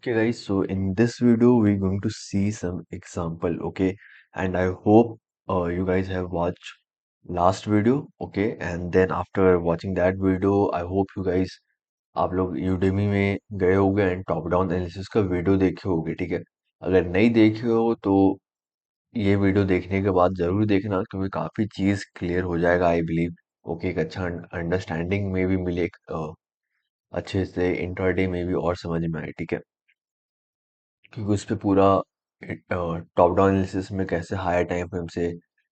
Okay, guys, so in this video, we're going to see some example, okay? And I hope you guys have watched last video, okay? And then after watching that video, I hope you guys आप लोग Udemy में गए होगे and top down analysis का video देखे होगे, ठीक है? अगर नहीं देखे हो तो ये वीडियो देखने के बाद जरूर देखना क्योंकि काफी चीज क्लियर हो जाएगा आई बिलीव। ओके, एक अच्छा अंडरस्टैंडिंग में भी मिले, अच्छे से इंट्राडे में भी और समझ में आए, ठीक है? क्योंकि उस पे पूरा टॉप डाउन एनालिसिस में कैसे हायर टाइम फ्रेम से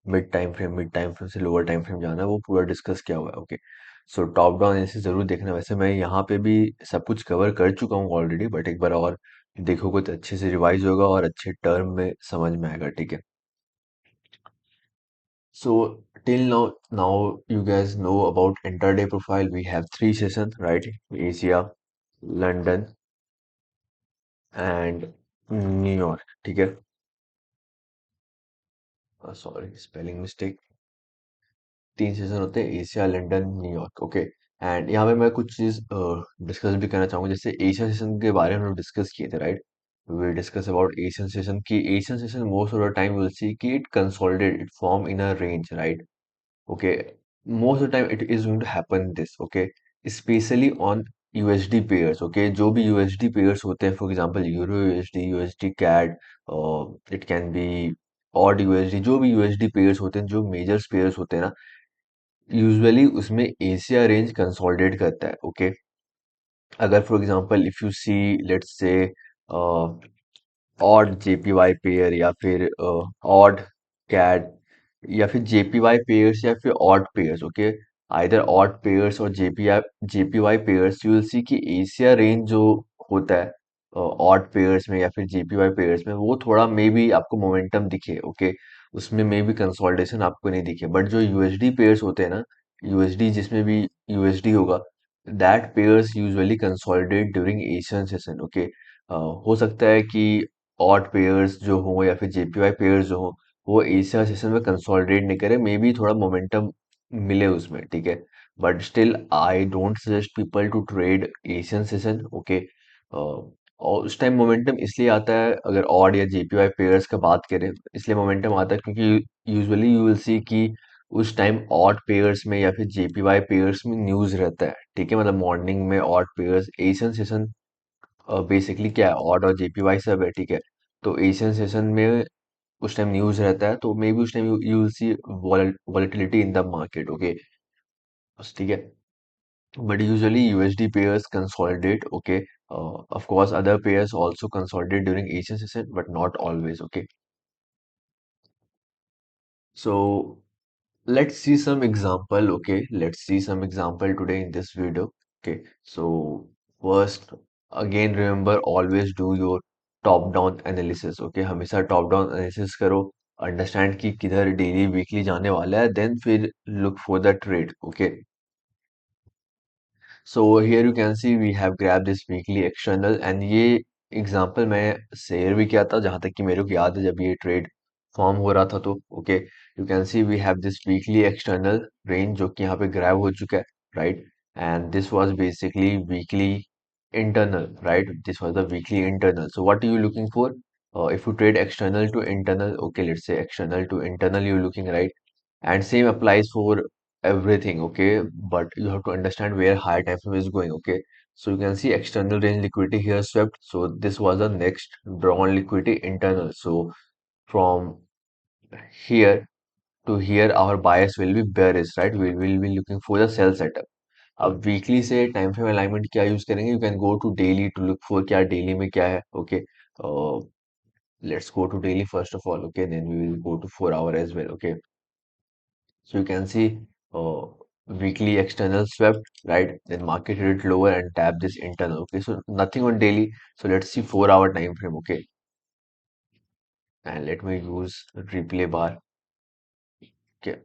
मिड टाइम फ्रेम से लोअर टाइम फ्रेम जाना है वो पूरा डिस्कस किया हुआ है। Okay, so top down analysis जरूर देखना। वैसे मैं यहाँ पे भी सब कुछ कवर कर चुका हूँ ऑलरेडी, बट एक बार और देखोगे तो अच्छे से रिवाइज होगा और अच्छे टर्म में समझ में आएगा, ठीक है? सो till now you guys know about intraday profile. We have three sessions, right? Asia, London and New York, ठीक है? Sorry, spelling mistake. तीन सेशन होते हैं, Asia, London, New York. Okay, and यहाँ पे मैं कुछ चीज डिस्कस भी करना चाहूंगा। जैसे एशिया सेशन के बारे में हम लोग डिस्कस किए थे, right? We discuss about Asian session की Asian session most of the time will see कि it consolidate, it form in a range, right? Okay, most of the time it is going to happen this, okay, especially on USD pairs, okay, जो भी USD pairs होते हैं, for example euro USD, USD CAD, it can be odd USD, जो भी USD pairs होते हैं, जो major pairs होते हैं ना, यूजुअली उसमें एशिया रेंज कंसोलिडेट करता है। ओके, अगर for example if you see let's say odd JPY pair या फिर ऑड कैड या फिर जेपीवाई पेयर्स या फिर AUD pairs, okay, either AUD pairs और JPY pairs, you will see कि एशिया रेंज जो होता है ऑड पेयर्स में या फिर जेपीवाई पेयर्स में, वो थोड़ा मे बी आपको मोमेंटम दिखे, ओके, उसमें मे बी कंसोलिडेशन आपको नहीं दिखे। बट जो यूएसडी पेयर्स होते हैं ना, यूएसडी जिसमें भी यूएसडी होगा, that pairs usually consolidate during Asian session. Okay, हो सकता है कि ऑड पेयर्स जो हो या फिर जेपीवाई पेयर्स जो हो वो एशिया सेशन में कंसोलिडेट नहीं करे, मे बी थोड़ा मोमेंटम मिले उसमें, ठीक है? But still I don't suggest people to trade Asian session, okay. और उस टाइम मोमेंटम इसलिए आता है, अगर ऑड या जेपीवाई पेयर्स का बात करें, इसलिए मोमेंटम आता है क्योंकि यूजुअली यू विल सी कि उस टाइम ऑड पेयर्स में या फिर जेपीवाई पेयर्स में न्यूज रहता है, ठीक है? मतलब मॉर्निंग में odd pairs, Asian session basically क्या है, ऑड और जेपीवाई सब है, ठीक है? तो एशियन सेशन में उस टाइम न्यूज रहता है, तो मे बी उस time you will C volatility in the market, okay, बस, ठीक है? But usually USD pairs consolidate, okay. Of course other pairs also consolidate during Asian session but not always, okay. So let's see some example, okay, let's see some example today in this video, okay? So first, again remember, always do your top down analysis, okay? हमेशा top down analysis करो, understand कि किधर daily weekly जाने वाला है, then फिर look for the trade, okay? So here you can see we have grabbed this weekly external, and ये example मैं शेयर भी किया था जहां तक कि मेरे को याद है, जब ये ट्रेड फॉर्म हो रहा था तो, okay, you can see we have this weekly external range जो कि यहाँ पे ग्रैब हो चुका है, right? And this was basically weekly internal, right? This was the weekly internal. So what are you looking for? If you trade external to internal, okay, let's say external to internal you're looking, right? And same applies for everything, okay, but you have to understand where higher time frame is going, okay? So you can see external range liquidity here swept, so this was the next drawn liquidity internal. So from here to here our bias will be bearish, right? We will be looking for the sell setup. अब weekly से time frame alignment क्या use करेंगे? You can go to daily to look for क्या daily में क्या है, okay? Let's go to daily first of all, okay, then we will go to 4 hour as well, okay? So you can see uh, weekly external swept, right? Then market hit it lower and tap this internal. Okay, so nothing on daily. So let's see 4 hour time frame. Okay, and let me use replay bar. Okay,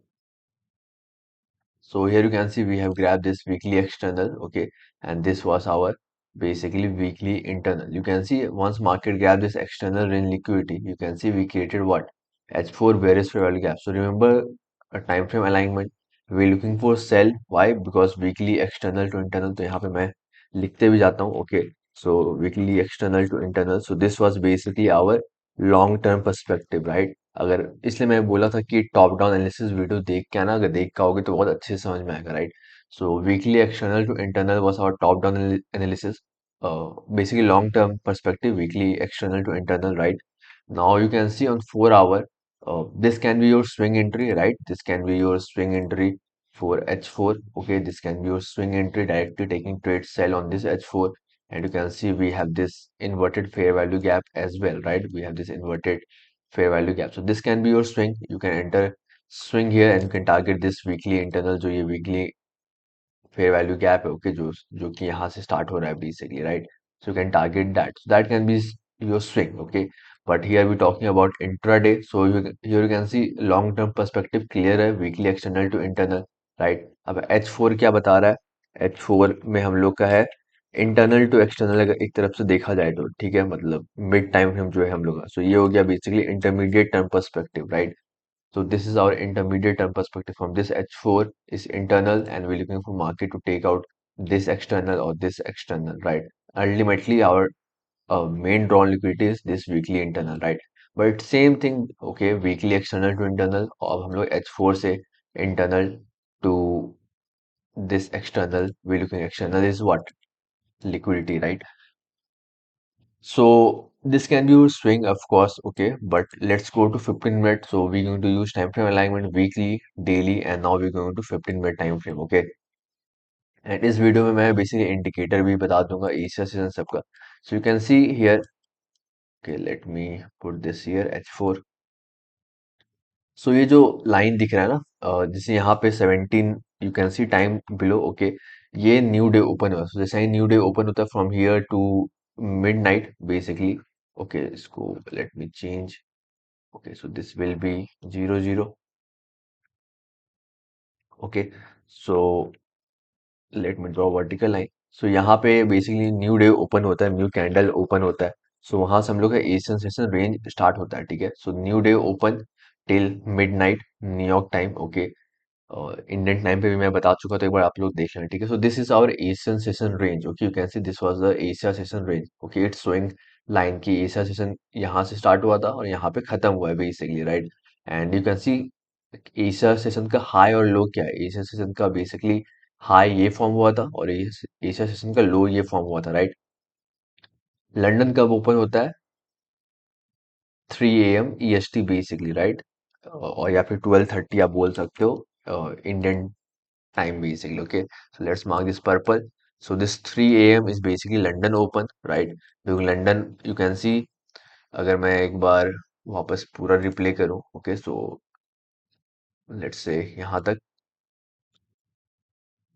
so here you can see we have grabbed this weekly external. Okay, and this was our basically weekly internal. You can see once market grabbed this external in liquidity, you can see we created what? H4 bearish fair value gap. So remember a time frame alignment. We're looking for sell. Why? Because weekly external to internal. तो यहाँ पे मैं लिखते भी जाता हूँ. Okay. So weekly external to internal. So this was basically our long term perspective, right? अगर इसलिए मैं बोला था कि टॉप डाउन एनालिसिस वीडियो देख के ना, अगर देख के आओगे तो बहुत अच्छे से समझ में आएगा, right? So weekly external to internal was our top down analysis. Basically long term perspective, weekly external to internal, right? Now you can see on 4 hour, this can be your swing entry, right? This can be your swing entry for H4. Okay, this can be your swing entry directly taking trade sell on this H4. And you can see we have this inverted fair value gap as well, right? We have this inverted fair value gap. So this can be your swing. You can enter swing here and you can target this weekly internal, जो ये weekly fair value gap है, okay, जो कि यहाँ से start हो रहा है basically, right? So you can target that. So that can be your swing, okay? But here we're talking about intraday. So here you can see long term perspective clear है, weekly external to internal, right? अब H4 क्या बता रहा है? H4 में हम लोग का है इंटरनल टू एक्सटर्नल, अगर एक तरफ से देखा जाए तो ठीक है, मतलब मिड टाइम फ्रेम जो है हम लोग का. सो ये हो गया basically intermediate term perspective, right? So this is our intermediate term perspective. From this H4 is internal and we're looking for market to take out this external or this external, right? Ultimately, our main drawn liquidity is this weekly internal, right? But same thing, okay, weekly external to internal. अब हम लोग H4 से internal to this external, we're looking external is what? Liquidity, right? So this can be your swing, of course, okay, but let's go to 15 minutes. So we're going to use time frame alignment weekly, daily, and now we're going to 15-minute time frame, okay. And इस video में मैं basically indicator भी बता दूंगा Asia season सबका. सो you can see here, okay, let me put this here H4. सो ये जो line दिख रहा है ना, जैसे यहाँ पे 17, you can see time below, okay, ये न्यू डे ओपन हुआ. सो जैसे ही न्यू डे ओपन होता है from here to midnight basically, okay, इसको let me change. Okay, so this will be 0 0. Okay, so let me draw vertical line. So यहाँ पे basically new day open होता है, न्यू कैंडल ओपन होता है. सो वहां से हम लोग का एशियन सेशन रेंज स्टार्ट होता है, ठीक है. So new day open till midnight New York time, okay. और इंडियन टाइम पे भी मैं बता चुका, तो एक बार आप लोग देख लें, ठीक है. So this is our Asian session range, okay. You can see this was the Asia session range, okay. It's showing line की एशिया सेशन यहाँ से स्टार्ट हुआ था और यहाँ पे खत्म हुआ है basically, right. And you can see Asia session का हाई और लो क्या है. एशिया सेशन का बेसिकली हाई ये फॉर्म हुआ था और एशिया सेशन का लो ये फॉर्म हुआ था, राइट. लंदन कब ओपन होता है? 3 AM EST बेसिकली, राइट. और या फिर 12:30 आप बोल सकते हो Indian time basically, okay. So let's mark this purple. So this 3 AM is basically London open, right? Because London, you can see, अगर मैं एक बार वापस पूरा रिप्ले करूं, okay, so let's say यहाँ तक.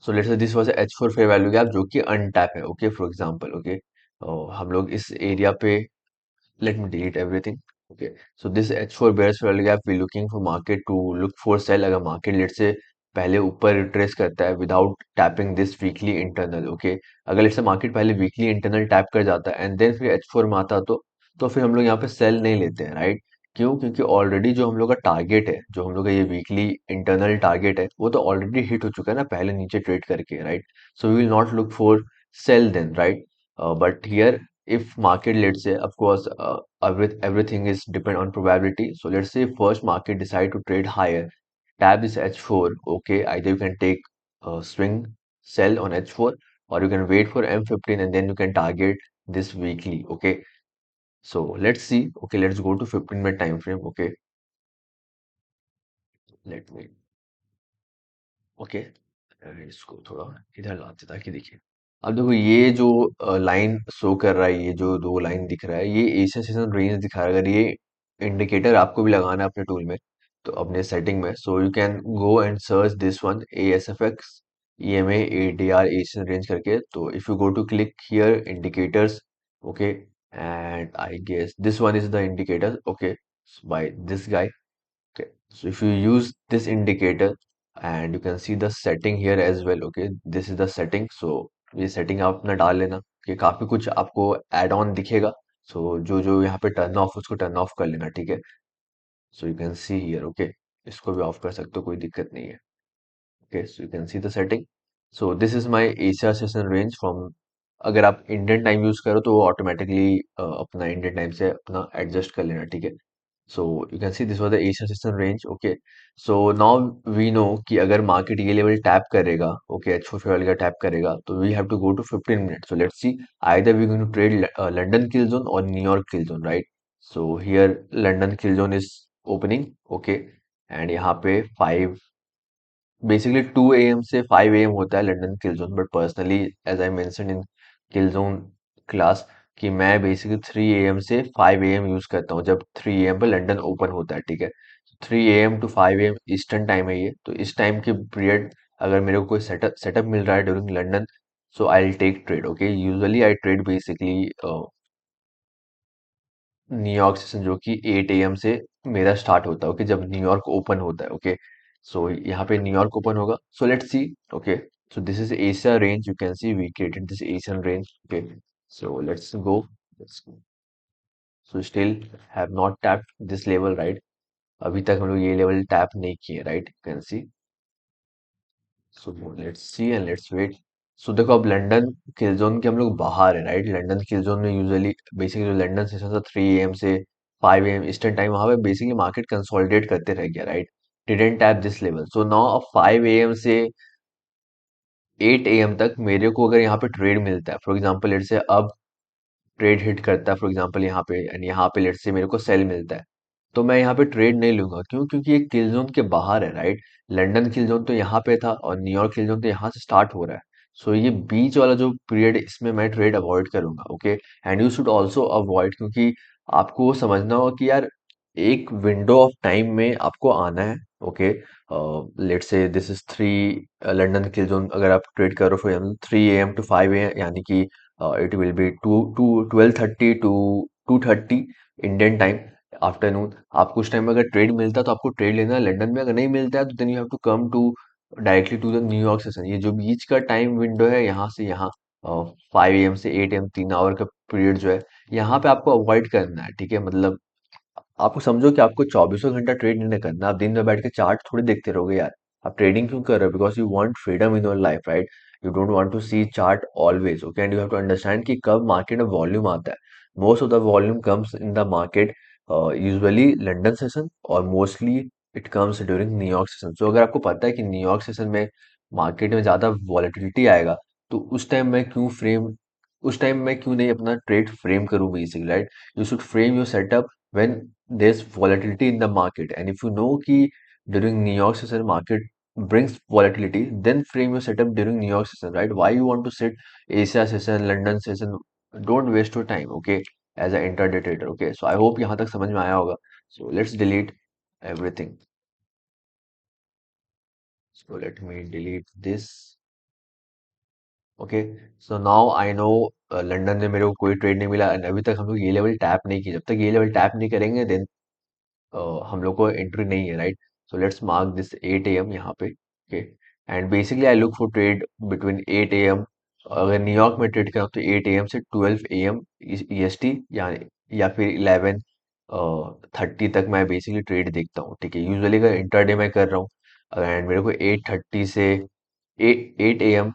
So let's say this was a H4 fair value gap जो कि अनटैप है, okay, for example, okay. हम लोग इस एरिया पे, let me delete everything. Okay, so this H4 bearish value gap we looking for market to look for sell. अगर market let's say पहले ऊपर रिट्रेस करता है without tapping this weekly internal, okay. अगर let's say market पहले weekly internal tap कर जाता है and then फिर H4 में आता तो फिर हम लोग यहाँ पे सेल नहीं लेते हैं, राइट. क्यों? क्योंकि ऑलरेडी जो हम लोग का टारगेट है, जो हम लोग का ये वीकली इंटरनल टारगेट है, वो तो ऑलरेडी हिट हो चुका है ना पहले नीचे ट्रेड करके, right. So we will not look for sell then, right. But here, if market, let's say, of course, everything is depend on probability. So let's say first market decide to trade higher, tap this H4, okay. Either you can take a swing sell on H4 or you can wait for M15 and then you can target this weekly, okay. So let's see, okay, let's go to 15-minute time frame, okay. Let me, okay, इसको थोड़ा इधर लाते ताकि दिखे. अब देखो ये जो line show कर रहा है, ये जो दो लाइन दिख रहा है, ये एशियन सीजन रेंज दिखा रहा है. अगर ये इंडिकेटर आपको भी लगाना है अपने टूल में, तो अपने सेटिंग में, so you can go and search this one ASFX EMA ADR Asian range करके. तो if you go to click here indicators, okay, and I guess this one is the indicator, okay, by this guy. Okay, so if you use this indicator and you can see the setting here as well, okay, this is the setting. So ये setting आप अपना डाल लेना कि काफी कुछ आपको add on दिखेगा. So जो जो यहाँ पे turn off उसको turn off कर लेना, ठीक है. So you can see here, okay, इसको भी off कर सकते हो, कोई दिक्कत नहीं है. Okay, so you can see the setting. So this is my Asia session range from अगर आप इंडियन टाइम यूज करो तो वो ऑटोमेटिकली अपना इंडियन टाइम से अपना एडजस्ट कर लेना, ठीक है। So you can see this was the Asian session range, okay. So now we know कि अगर मार्केट ये लेवल टैप करेगा, ओके, एच 4 का टैप करेगा, तो we have to go to 15 minute. So let's see either we going to trade London kill zone और New York kill zone, right. So here London kill zone is opening, okay. And यहाँ पे 5, basically 2 AM से 5 AM होता है London kill zone, but personally as I mention in kill zone class कि मैं basically 3 AM से 5 AM use करता हूँ जब 3 AM पे लंदन ओपन होता है, ठीक है। 3 AM to 5 AM eastern time है ये, तो इस टाइम के पीरियड अगर मेरे को कोई सेटअप सेटअप मिल रहा है during London, so I will take trade, okay. Usually I trade basically New York session जो कि 8 AM से मेरा स्टार्ट होता है, ओके, जब न्यूयॉर्क ओपन होता है, ओके। सो यहाँ पे न्यूयॉर्क ओपन होगा, so let's see, okay. So this is Asia range, you can see we created this Asian range, okay. So let's go, so still have not tapped this level, right. अभी तक हम लोग ये level tap नहीं किए, right, you can see. So let's see and let's wait. So देखो अब London kill zone के हम लोग बाहर है, राइट। लंदन किल जोन में यूजुअली बेसिकली जो लंदन सेशन था 3 AM से 5 AM ईस्टर्न टाइम, वहां पे बेसिकली मार्केट कंसोलिडेट करते रह गया, right. Didn't tap this level, so now अब 5 AM से 8 AM तक मेरे को अगर यहाँ पे ट्रेड मिलता है, फॉर एग्जाम्पल लेट्स से अब ट्रेड हिट करता है फॉर एग्जांपल यहाँ पे, एंड यहाँ पे लेट्स से मेरे को सेल मिलता है, तो मैं यहाँ पे ट्रेड नहीं लूंगा। क्यों? क्योंकि ये किल जोन के बाहर है, राइट। लंदन किल जोन तो यहाँ पे था और न्यूयॉर्क किल जोन तो यहाँ से स्टार्ट हो रहा है। सो ये बीच वाला जो पीरियड, इसमें मैं ट्रेड अवॉइड करूंगा, okay. And you should also avoid, क्योंकि आपको समझना होगा कि यार एक विंडो ऑफ टाइम में आपको आना है, okay. Let's say this is 3 London kill zone, अगर आप ट्रेड करो for example 3 AM to 5 AM, यानी कि it will be 12:30 to 2:30 Indian time, afternoon. आपको उस टाइम में अगर ट्रेड मिलता है तो आपको ट्रेड लेना है लंदन में, अगर नहीं मिलता है तो then you have to come to directly to the New York session. ये जो बीच का टाइम विंडो है यहाँ से यहाँ 5 AM से 8 AM 3 आवर का पीरियड जो है, यहाँ पे आपको अवॉइड करना है, ठीक है। मतलब आपको समझो कि आपको 24 घंटा ट्रेड नहीं करना, आप दिन में बैठ के चार्ट थोड़ी देखते रहोगे यार। आप ट्रेडिंग क्यों कर रहे हो? Because you want freedom in your life, right. You don't want to see chart always, okay. And you have to understand कि कब मार्केट में वॉल्यूम आता है। Most of the volume comes in the market usually London session, और mostly it comes during New York session. So अगर आपको पता है कि न्यूयॉर्क सेशन में मार्केट में ज्यादा वॉलेटिलिटी आएगा, तो उस टाइम मैं क्यों नहीं अपना ट्रेड फ्रेम करूं basically, right. you should frame your setup when there's volatility in the market, and if you know कि during New York session market brings volatility, then frame your setup during New York session, right? Why you want to sit Asia session, London session? Don't waste your time, okay, as an intraday trader, okay। So I hope यहाँ तक समझ में आया होगा। So let's delete everything, so let me delete this, okay. So now I know London में मेरे को कोई ट्रेड नहीं मिला, and अभी तक हम लोग ये लेवल टैप नहीं की। जब तक ये लेवल टैप नहीं करेंगे देन हम लोग को एंट्री नहीं है, right. So let's mark this 8 AM यहाँ पे, okay. And basically I look for trade between 8 AM, अगर न्यूयॉर्क में ट्रेड करूँ तो 8 AM से 12 AM EST, या फिर 11:30 तक मैं बेसिकली ट्रेड देखता हूँ, ठीक है। यूजुअली अगर इंटरडे में कर रहा हूँ एंड मेरे को 8:30 से 8 AM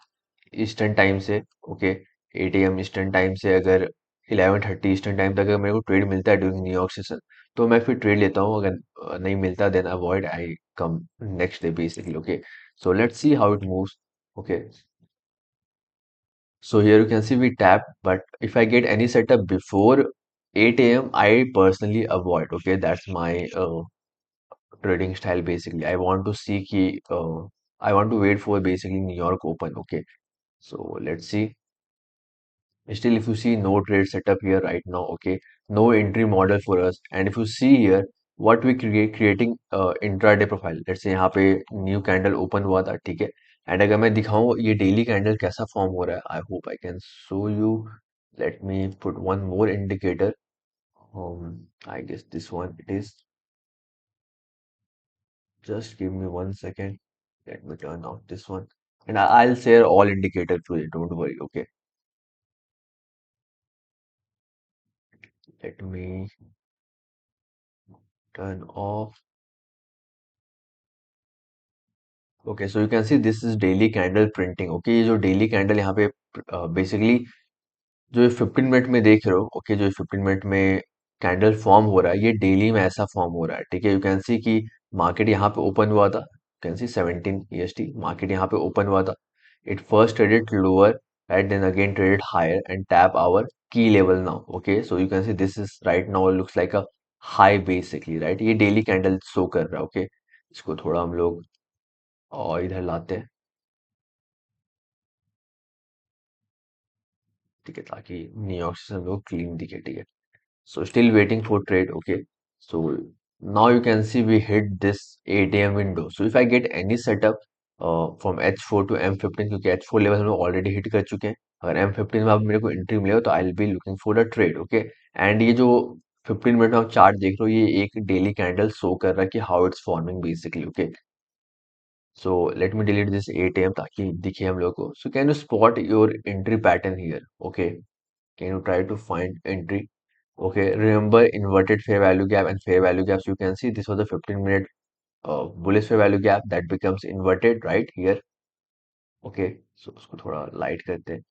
ईस्टर्न टाइम से, ओके, 8 AM ईस्टर्न टाइम से अगर 11:30 ईस्टर्न टाइम तक अगर मेरे को ट्रेड मिलता है ड्यूरिंग न्यूयॉर्क सेशन, तो मैं फिर ट्रेड लेता हूँ। अगर नहीं मिलता then avoid, I come next day basically, okay. So let's see how it moves, okay। So here you can see we tap, but if I get any setup before 8 AM, I personally avoid, okay। That's my trading style basically। I want to see कि I want to wait for basically New York open, okay। So let's see. Still, if you see no trade setup here right now, okay, no entry model for us. And if you see here, what we creating intraday profile. Let's say यहाँ पे new candle open हुआ था, ठीक है। And अगर मैं दिखाऊं ये daily candle कैसा form हो रहा है, I hope I can show you। Let me put one more indicator। I guess this one it is। Just give me 1 second। Let me turn off this one, and I'll share all indicator to you. Don't worry, okay। Let me turn off। Okay, so you can see this is daily candle printing, okay. ये जो daily candle यहाँ पे basically जो ये 15 minute में देख रहे हो, ओके, जो ये 15 मिनट में कैंडल फॉर्म हो रहा है, ये डेली में ऐसा फॉर्म हो रहा है, ठीक है। यू कैन सी कि मार्केट यहाँ पे ओपन हुआ था, कैन सी 17 EST, मार्केट यहाँ पे ओपन हुआ था। It first traded lower and then again traded higher and tap our key level now, okay. So you can see this is right now looks like a high basically, right. ये daily candle show कर रहा है, okay. इसको थोड़ा हम लोग और इधर लाते हैं, ठीक है, ताकि न्यूयॉर्क से हम लोग क्लीन दिखे, ठीक है। So still waiting for trade. Okay. So now you can see we hit this 8 a.m. window. So if I get any setup from H4 to M15, क्योंकि H4 लेवल हम लोग ऑलरेडी हिट कर चुके हैं, अगर M15 में अब मेरे को एंट्री मिलेगा तो आई will be looking for the trade, okay. And ये जो 15 मिनट में आप चार्ट देख रहे हो, ये एक डेली कैंडल शो कर रहा है कि how it's forming basically, okay. So let me delete this 8 a.m. ताकि दिखे हम लोग को। So can you spot your entry pattern here, okay. Can you try to find entry? Okay, remember inverted fair value gap and fair value gaps. You can see this was a 15-minute bullish fair value gap that becomes inverted right here. Okay, so उसको थोड़ा light करते हैं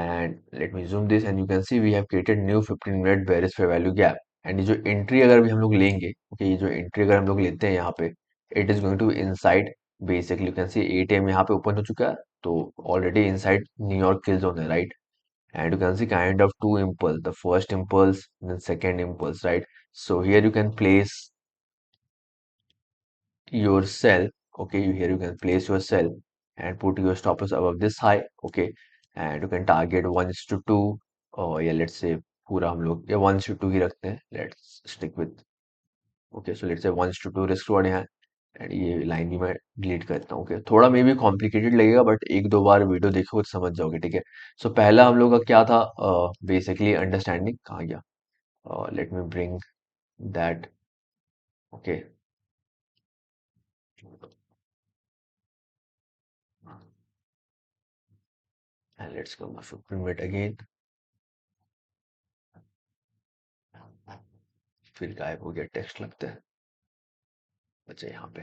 and let me zoom this and you can see we have created new 15-minute bearish fair value gap. And ये जो entry अगर भी हम लोग लेंगे, okay, ये जो entry अगर हम लोग लेते हैं यहाँ पे, it is going to be inside basically. You can see 8 a.m. यहाँ पे open हो चुका है, तो already inside New York kill zone है, right? And you can see kind of two impulse, the first impulse and then second impulse, right? So here you can place your cell, okay. Here you can place your cell and put your stop loss above this high, okay. And you can target 1:2, or yeah, let's say पूरा हम लोग या 1:2 ही रखते हैं, let's stick with, okay. So let's say 1:2 risk rod यहाँ, and ये line भी मैं डिलीट करता हूँ, ओके। थोड़ा मे भी कॉम्प्लिकेटेड लगेगा बट एक दो बार वीडियो देखोगे तो समझ जाओगे, ठीक है। सो पहला हम लोग का क्या था, बेसिकली अंडरस्टैंडिंग कहाँ गया, let me bring that, okay. And let's go my footprint it again, फिर गायब हो गया टेक्स्ट लगता है, अच्छा यहाँ पे,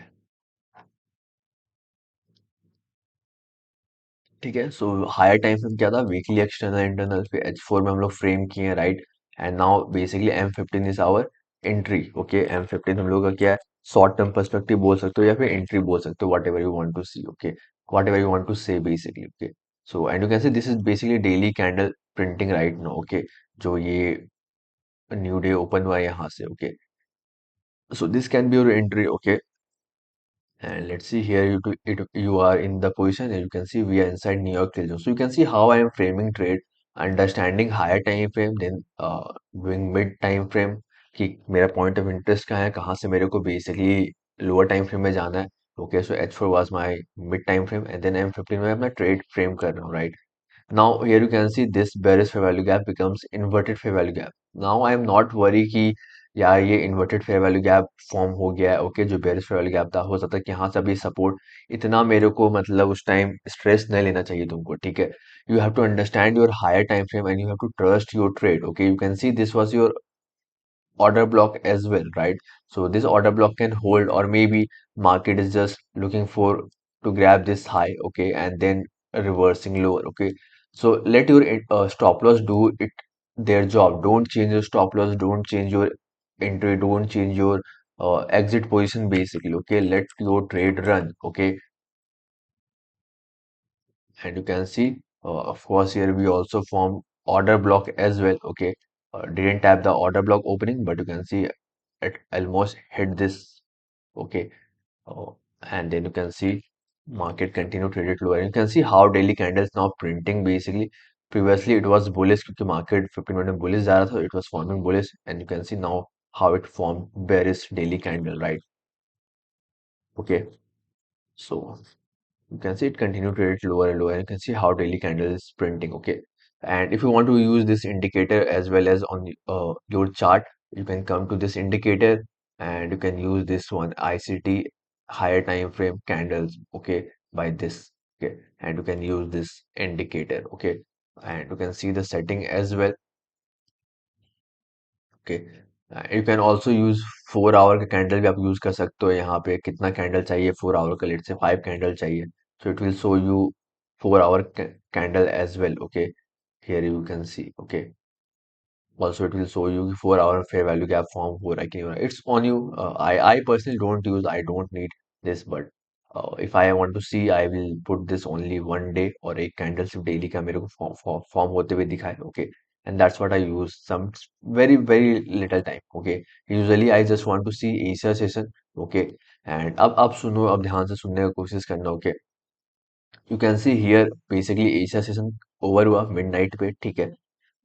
ठीक है। सो हायर टाइम फ्रेम क्या था, वीकली एक्सटर्नल इंटरनल, फिर H4 में हम लोग फ्रेम किए हैं, right. And now basically M15 is our entry, okay. M15 हम लोग का क्या है, शॉर्ट टर्म पर्सपेक्टिव बोल सकते हो या फिर एंट्री बोल सकते हो, whatever you want to see, okay, whatever you want to say basically, okay. So and you can see this is basically daily candle printing right now, okay. जो ये न्यू डे ओपन हुआ है यहाँ से, ओके। So this can be your entry, okay. And let's see here, you are in the position and you can see we are inside New York Kill Zone. So you can see how I am framing trade, understanding higher time frame, then doing mid time frame कि मेरा point of interest कहाँ है, कहाँ से मेरे को basically lower time frame में जाना है, okay. So H4 was my mid time frame and then M15 में अपना trade frame कर रहा हूँ, right. Now here you can see this bearish fair value gap becomes inverted fair value gap. Now I am not worry कि यार ये inverted fair value gap form हो गया है, ओके। जो bearish fair value gap था, हो सकता है कि यहाँ से अभी सपोर्ट, इतना मेरे को मतलब उस टाइम स्ट्रेस नहीं लेना चाहिए तुमको, ठीक है। You have to understand your higher time frame and you have to trust your trade, okay. You can see this was your order block as well, right? So this order block can hold, or maybe market is just looking for to grab this high, okay, and then reversing lower, okay. So let your stop loss do it their job. Don't change your stop loss, don't change your entry, don't change your exit position basically, okay. Let your trade run, okay. And you can see of course here we also form order block as well, okay. Didn't tap the order block opening, but you can see it almost hit this, okay. And then you can see market continue traded lower. You can see how daily candles now printing basically. Previously it was bullish क्योंकि market 15 minute में bullish जा रहा था, it was forming bullish, and you can see now how it formed bearish daily candle, right. Okay, so you can see it continue to trade lower and lower, and you can see how daily candle is printing, okay. And if you want to use this indicator as well as on your chart, you can come to this indicator and you can use this one ICT higher time frame candles, okay, by this, okay. And you can use this indicator, okay. And you can see the setting as well, okay. You can also use 4 hour का candle भी आप use कर सकते हो, यहाँ पे कितना candle चाहिए 4 आवर का, लेट से 5 कैंडल चाहिए, so it will show you 4 hour candle as well, okay. here you can see, okay. Also, it will show you 4 hour fair value gap form हो रहा है कि नहीं हो रहा है. It's on you. I personally don't use. I don't need this, but if I want to see, I will put this only one day और एक candle सिर्फ daily का मेरे को form होते हुए दिखाए. Okay, and that's what I use. Some very little time. Okay, usually I just want to see Asia session. Okay, and अब सुनो, अब ध्यान से सुनने का कोशिश करना. Okay, you can see here basically Asia session over हुआ midnight पे, ठीक है.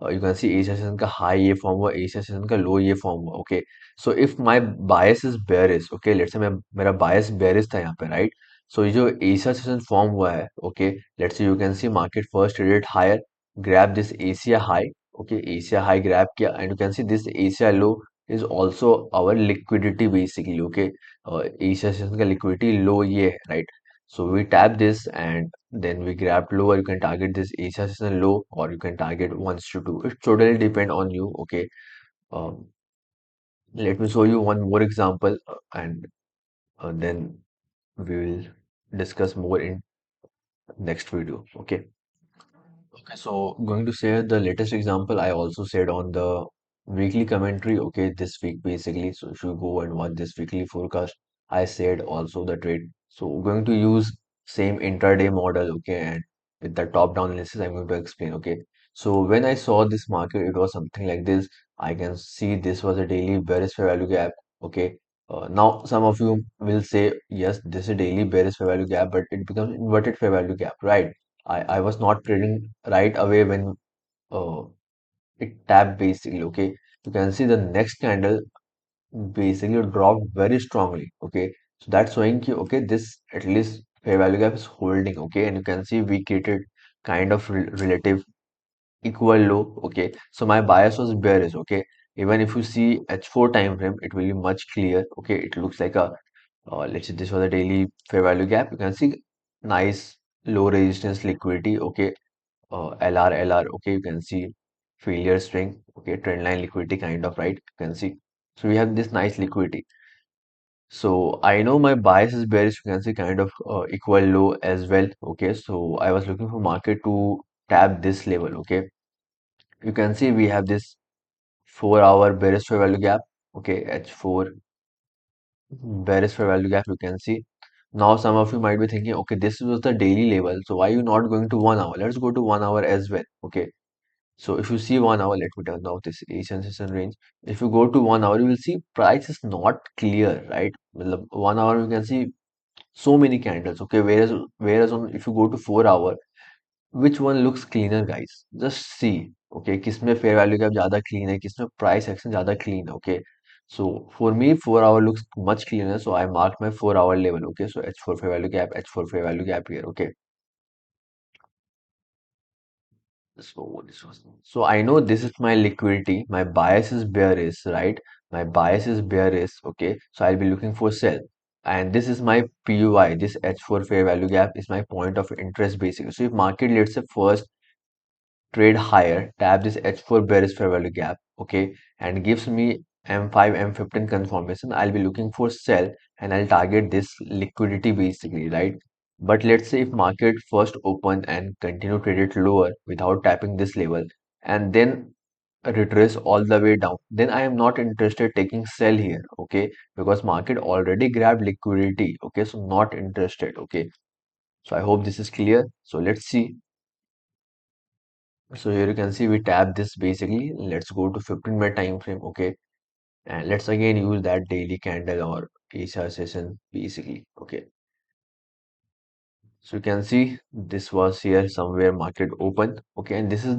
You can see Asia session का high ये फॉर्म हुआ, Asia session का low ये फॉर्म हुआ. Okay, so if my bias is bearish, okay, let's say मैं मेरा bias bearish था यहाँ पे, right. So ये जो Asia session फॉर्म हुआ है, okay, let's say you can see market first traded higher, grab this Asia high. Okay, Asia high grab किया, and you can see this Asia low is also our liquidity basically. Okay, Asia session का liquidity low ये है, right. So we tap this and then we grab lower. You can target this Asia session low or you can target 1 to 2. It totally depend on you. Okay. Um, let me show you one more example and then we will discuss more in next video. Okay. Okay, so going to share the latest example I also said on the weekly commentary, okay, this week basically. So if you go and watch this weekly forecast, I said also the trade. So going to use same intraday model, okay, and with the top-down analysis, I'm going to explain, okay. So when I saw this market, it was something like this. I can see this was a daily bearish fair value gap, okay. Now some of you will say, yes, this is a daily bearish fair value gap, but it becomes inverted fair value gap, right? I was not trading right away when uh, it tapped basically. Okay, you can see the next candle basically dropped very strongly. Okay, so that's showing you, okay, this at least fair value gap is holding. Okay, and you can see we created kind of relative equal low. Okay, so my bias was bearish. Okay, even if you see H4 time frame, it will be much clear. Okay, it looks like a let's say this was a daily fair value gap. You can see nice low resistance liquidity. Okay, LR, okay, you can see failure string, okay, trend line liquidity kind of, right, you can see. So we have this nice liquidity. So I know my bias is bearish, you can see kind of equal low as well. Okay, so I was looking for market to tap this level. Okay, you can see we have this 4 hour bearish fair value gap. Okay, H4 bearish fair value gap, you can see. Now some of you might be thinking, okay, this was the daily level, so why you not going to 1 hour? Let's go to 1 hour as well. Okay, so if you see 1 hour, let me turn off this Asian session range. If you go to 1 hour, you will see price is not clear, right? मतलब 1 hour you can see so many candles. Okay, whereas on if you go to 4 hour, which one looks cleaner, guys? Just see. Okay, किसमें fair value gap ज़्यादा clean है, किसमें price action ज़्यादा clean है. Okay, so for me 4 hour looks much cleaner, so I marked my 4 hour level. Okay, so H4 fair value gap, H4 fair value gap here. Okay. So I know this is my liquidity. My bias is bearish, right? My bias is bearish. Okay. So I'll be looking for sell. And this is my PUI. This H4 fair value gap is my point of interest basically. So if market, let's say first trade higher, tap this H4 bearish fair value gap, okay, and gives me M5, M15 confirmation, I'll be looking for sell and I'll target this liquidity basically, right? But let's say if market first open and continue traded lower without tapping this level and then retrace all the way down, then I am not interested taking sell here, okay, because market already grabbed liquidity, okay, so not interested, okay. So I hope this is clear. So let's see. So here you can see we tap this basically. Let's go to 15-minute time frame. Okay. And let's again use that daily candle or Asia session basically. Okay. So you can see this was here somewhere market open. Okay. And this is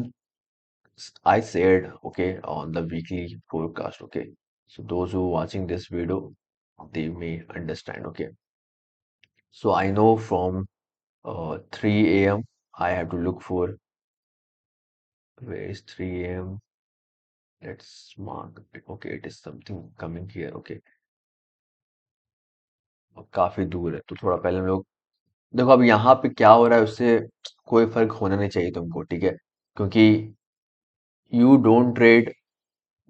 I said okay on the weekly forecast. Okay. So those who watching this video, they may understand. Okay. So I know from 3 a.m. I have to look for where is 3 a.m. Let's mark it. Okay, it is something coming here. Okay, और काफी दूर है तो थोड़ा पहले हम लोग देखो अब यहाँ पे क्या हो रहा है उससे कोई फर्क होना नहीं चाहिए तुमको, ठीक है, क्योंकि you don't trade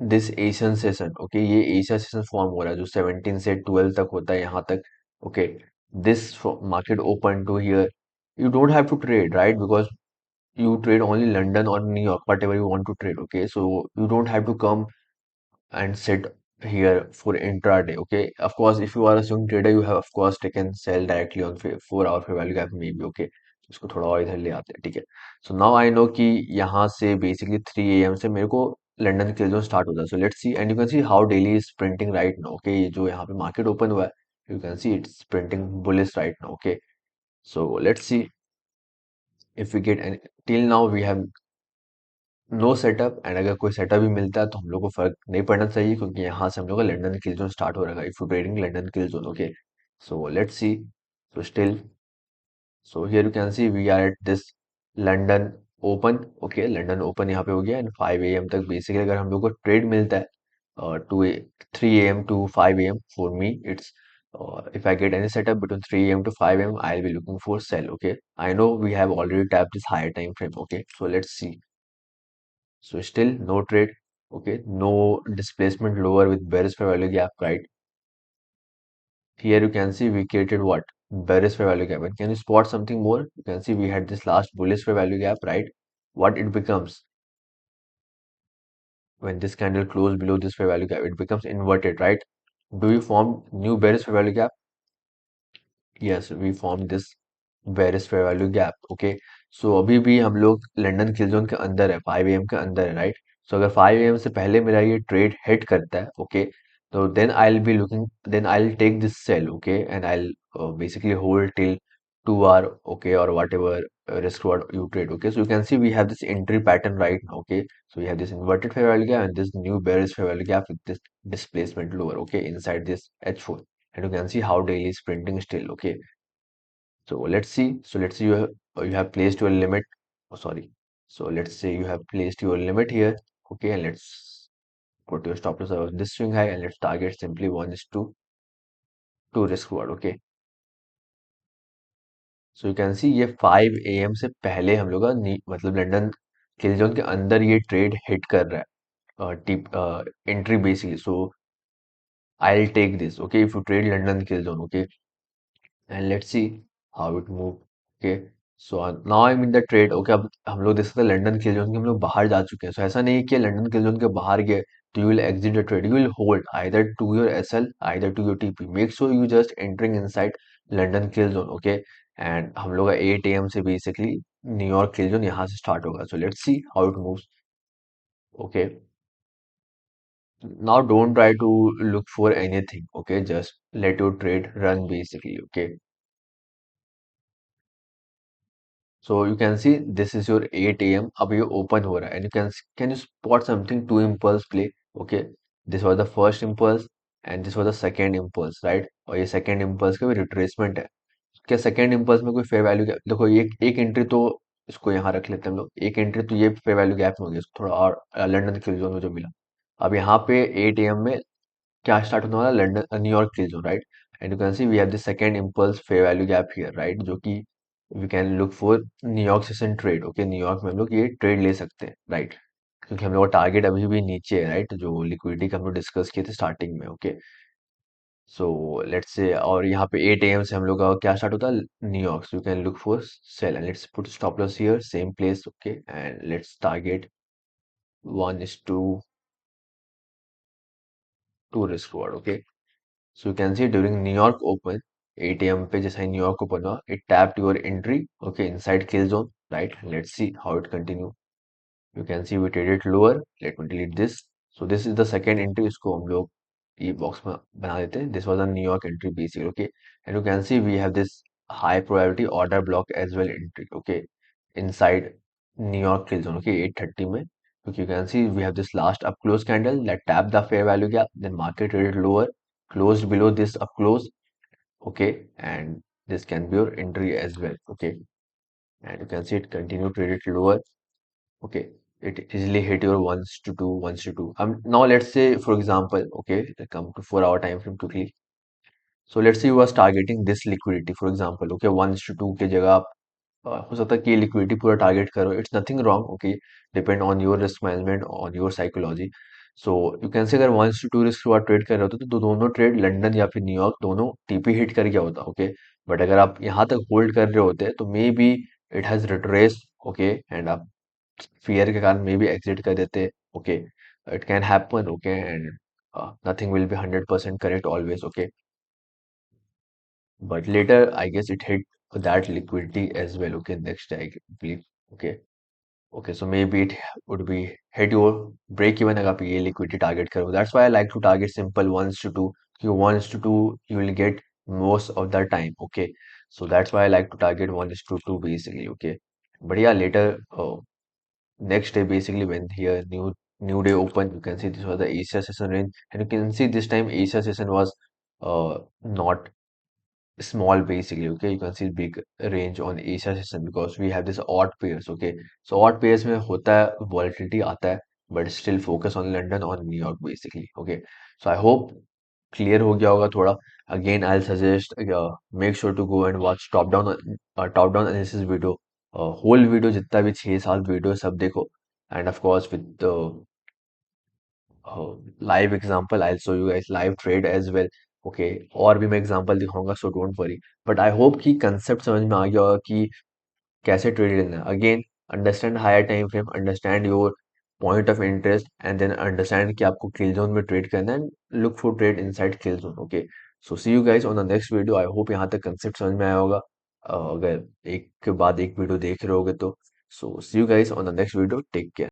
this Asian session. Okay, ये एशिया सेशन फॉर्म हो रहा है जो 17 से 12 तक होता है यहाँ तक. Okay, this market open to here, you don't have to trade, right, because you trade only London or New York, whatever you want to trade. Okay, so you don't have to come and sit here for intraday. Okay, of course, if you are a swing trader, you have of course taken sell directly on 4 hour fair value gap maybe. Okay, इसको थोड़ा और इधर ले आते हैं, ठीक है. So now I know कि यहाँ से बेसिकली 3 AM से मेरे को लंदन के जो स्टार्ट होता है. So let's see and you can see how daily is printing right now. Okay, ये जो यहाँ पे मार्केट ओपन हुआ है, you can see it's printing bullish right now. Okay, so let's see if we get any. Till now we have no setup, and अगर कोई setup भी मिलता है तो हम लोग को फर्क नहीं पड़ना चाहिए, क्योंकि यहाँ से हम लोग का लंदन किल जोन स्टार्ट हो रहा है. If you trading London kill zone. Okay, so let's see. So still, so here you can see we are at this London open. Okay, London open यहाँ पे हो गया, एंड 5 AM तक basically अगर हम लोग को ट्रेड मिलता है, 3 AM to 5 AM for me it's. If I get any setup between 3 AM to 5 AM, I'll be looking for sell. Okay, I know we have already tapped this higher time frame. Okay, so let's see. So still no trade. Okay, no displacement lower with bearish fair value gap, right? Here you can see we created what? Bearish fair value gap. And can you spot something more? You can see we had this last bullish fair value gap, right? What it becomes when this candle close below this fair value gap, it becomes inverted, right? Do you form new bearish fair value gap? Yes, we formed this bearish fair value gap. Okay, so अभी भी हम लोग London kill zone के अंदर है, 5 AM के अंदर है, राइट. सो अगर 5 AM से पहले मेरा ये ट्रेड हिट करता है, ओके, तो then I will be looking, then I will take this sell. Okay, and I will basically hold till 2 hour. Okay, or whatever risk reward you trade. Okay, so you can see we have this entry pattern right now. Okay, so we have this inverted fair value gap and this new bearish fair value gap with this displacement lower. Okay, inside this H4, and you can see how daily is printing still. Okay, so let's see. So let's say you have placed your limit. Oh, sorry. So let's say you have placed your limit here. Okay, and let's put your stop loss of this swing high, and let's target simply 1 is to 2 risk reward. Okay. So you can see ये 5 AM से पहले हम लोग का मतलब London kill zone के अंदर ये ट्रेड हिट कर रहा है, tip entry basically. So I will take this. Okay, if you trade London kill zone. Okay, and let's see how it move. Okay, so now I'm in the trade. Okay, अब हम लोग देख सकते हैं London kill zone के हम लोग बाहर जा चुके हैं. सो ऐसा नहीं है कि लंदन किल जोन के बाहर गए तो you will exit the trade. You will hold either to your SL, either to your TP. Make sure you just entering inside London kill zone. Okay, and हम लोग का 8 AM से basically New York kill zone यहाँ से start होगा. So let's see how it moves. Okay, now don't try to look for anything. Okay, just let your trade run basically. Okay, so you can see this is your 8 AM. अब ये open हो रहा है, and you can you spot something two impulse play. Okay, this was the first impulse and this was the second impulse, right? और ये second impulse का भी retracement है. क्या second impulse में कोई fair value gap? देखो ये एक एंट्री तो इसको यहाँ रख लेते हैं हम लोग. एक एंट्री तो ये fair value gap में हो गया, इसको थोड़ा और लंदन किल जोन में जो मिला. अब यहाँ पे 8 AM में क्या स्टार्ट होने वाला, London New York kill zone, right. And you can see we have the second impulse fair value gap here, right, जो कि we can look for New York session trade. Okay, New York में हम लोग ये ट्रेड ले सकते हैं, राइट, क्योंकि हम लोग का टारगेट अभी भी नीचे है, राइट, जो लिक्विडिटी का हम लोग डिस्कस किए थे स्टार्टिंग में. ओके, सो लेट्स से, और यहाँ पे 8 AM से हम लोग का क्या स्टार्ट होता है, New York. So you can look for cell and let's put stop loss here same place. Okay, and let's target 1 is to 2 risk reward. Okay, so you can see during New York Open 8 AM पे जैसा ही New York open हुआ, it tapped your entry. Okay, inside kill zone, right. Let's see how it continue. You can see we traded lower. Let me delete this. So this is the second entry. इसको हम लोग ये box में बना देते हैं. This was a New York entry basically. Okay, and you can see we have this high probability order block as well entry. Okay, inside New York kill zone. Okay, 8:30 में. Okay, you can see we have this last up close candle that tapped the fair value gap. Then market traded lower, closed below this up close. Okay, and this can be your entry as well. Okay, and you can see it continue traded lower. Okay, it easily hit your ones to two. Now let's say for example, okay, come to 4 hour time frame quickly. So let's say you was targeting this liquidity for example. Okay, 1:2 के जगह आप हो सकता है कि liquidity पूरा target करो. It's nothing wrong. Okay, depend on your risk management, on your psychology. So you can say अगर 1:2 रिस्क के बाद ट्रेड कर रहे होते तो दोनों ट्रेड लंदन या फिर न्यूयॉर्क दोनों टीपी हिट कर गया होता. ओके, बट अगर आप यहाँ तक होल्ड कर रहे होते तो may be it has retrace okay, and आप फियर के कारण मे बी एग्जिट कर देते, okay, it can happen, okay, and nothing will be 100% correct always, okay, but later I guess it hit that liquidity as well, okay, next day I believe, okay. Okay, so maybe it would be hit your break even अगर आप ये liquidity target करो. That's why I like to target simple ones to two. You ones to two you will get most of the time. Okay, so that's why I like to target one is to two basically. Okay, but yeah, later next day basically when here new day open, you can see this was the Asia session range, and you can see this time Asia session was not small basically, okay, you can see big range on Asia session because we have this odd pairs, okay, so odd pairs में होता है volatility आता है, but still focus on London on New York basically, okay, so I hope clear हो गया होगा थोड़ा. Again I'll suggest make sure to go and watch top down analysis video, whole video जितना भी 6-7 वीडियो सब देखो, and of course with live example I'll show you guys live trade as well, okay, और भी मैं example दिखाऊंगा, so don't worry, but I hope कि concept समझ में आ गया होगा कि कैसे ट्रेड लेना है. Again understand higher time frame, understand your point of interest, and then understand कि आपको kill zone में ट्रेड करना है, and look for trade inside kill zone, okay, so see you guys on the next video. I hope यहाँ तक concept समझ में आया होगा, अगर एक के बाद एक वीडियो देख रहे होगे तो, so see you guys on the next video, take care.